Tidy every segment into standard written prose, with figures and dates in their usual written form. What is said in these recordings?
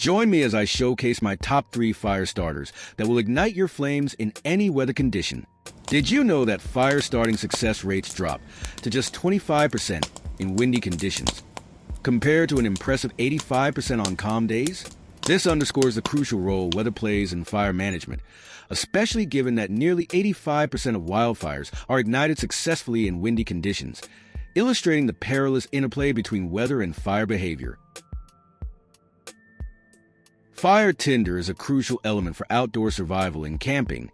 Join me as I showcase my top 3 fire starters that will ignite your flames in any weather condition. Did you know that fire starting success rates drop to just 25% in windy conditions, compared to an impressive 85% on calm days? This underscores the crucial role weather plays in fire management, especially given that nearly 85% of wildfires are ignited successfully in windy conditions, illustrating the perilous interplay between weather and fire behavior. Fire tinder is a crucial element for outdoor survival and camping,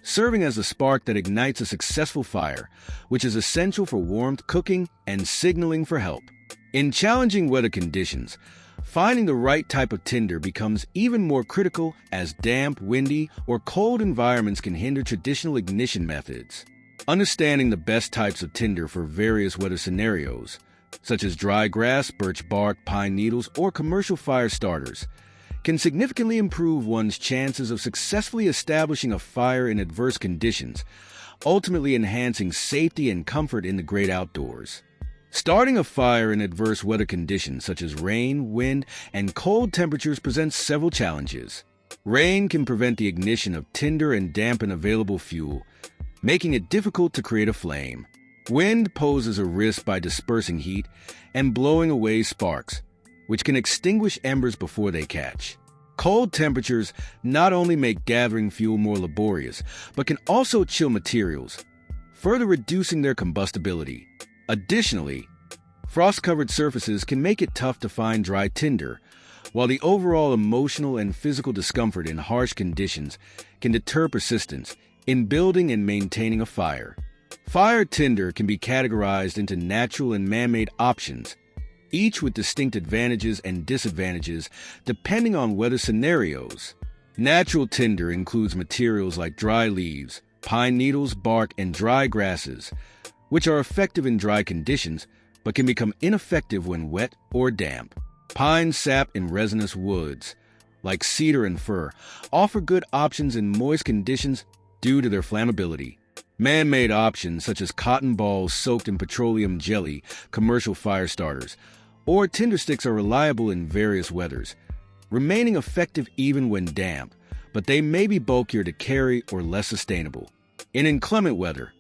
serving as the spark that ignites a successful fire, which is essential for warmth, cooking, and signaling for help. In challenging weather conditions, finding the right type of tinder becomes even more critical as damp, windy, or cold environments can hinder traditional ignition methods. Understanding the best types of tinder for various weather scenarios, such as dry grass, birch bark, pine needles, or commercial fire starters, can significantly improve one's chances of successfully establishing a fire in adverse conditions, ultimately enhancing safety and comfort in the great outdoors. Starting a fire in adverse weather conditions such as rain, wind, and cold temperatures presents several challenges. Rain can prevent the ignition of tinder and dampen available fuel, making it difficult to create a flame. Wind poses a risk by dispersing heat and blowing away sparks, which can extinguish embers before they catch. Cold temperatures not only make gathering fuel more laborious, but can also chill materials, further reducing their combustibility. Additionally, frost-covered surfaces can make it tough to find dry tinder, while the overall emotional and physical discomfort in harsh conditions can deter persistence in building and maintaining a fire. Fire tinder can be categorized into natural and man-made options, each with distinct advantages and disadvantages depending on weather scenarios. Natural tinder includes materials like dry leaves, pine needles, bark, and dry grasses, which are effective in dry conditions but can become ineffective when wet or damp. Pine sap and resinous woods, like cedar and fir, offer good options in moist conditions due to their flammability. Man-made options such as cotton balls soaked in petroleum jelly, commercial fire starters, or tinder sticks are reliable in various weathers, remaining effective even when damp, but they may be bulkier to carry or less sustainable. In inclement weather,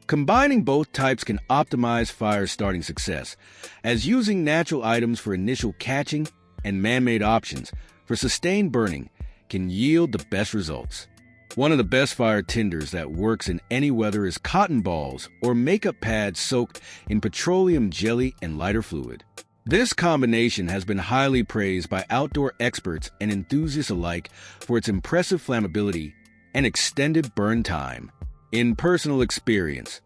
combining both types can optimize fire starting success, as using natural items for initial catching and man-made options for sustained burning can yield the best results. One of the best fire tinders that works in any weather is cotton balls or makeup pads soaked in petroleum jelly and lighter fluid. This combination has been highly praised by outdoor experts and enthusiasts alike for its impressive flammability and extended burn time. In personal experience,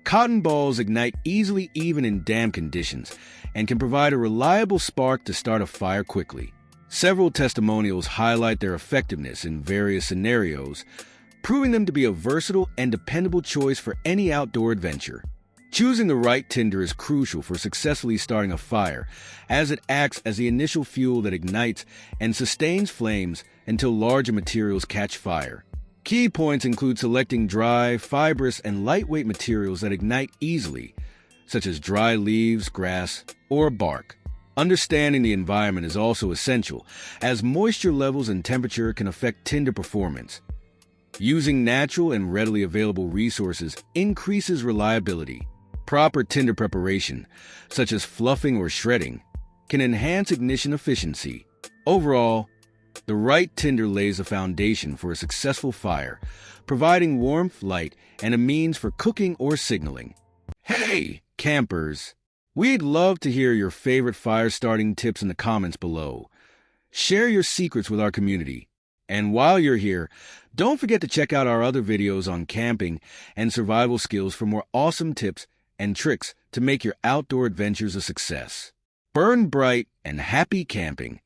cotton balls ignite easily even in damp conditions and can provide a reliable spark to start a fire quickly. Several testimonials highlight their effectiveness in various scenarios, proving them to be a versatile and dependable choice for any outdoor adventure. Choosing the right tinder is crucial for successfully starting a fire, as it acts as the initial fuel that ignites and sustains flames until larger materials catch fire. Key points include selecting dry, fibrous, and lightweight materials that ignite easily, such as dry leaves, grass, or bark. Understanding the environment is also essential, as moisture levels and temperature can affect tinder performance. Using natural and readily available resources increases reliability. Proper tinder preparation, such as fluffing or shredding, can enhance ignition efficiency. Overall, the right tinder lays a foundation for a successful fire, providing warmth, light, and a means for cooking or signaling. Hey, campers! We'd love to hear your favorite fire starting tips in the comments below. Share your secrets with our community. And while you're here, don't forget to check out our other videos on camping and survival skills for more awesome tips and tricks to make your outdoor adventures a success. Burn bright and happy camping!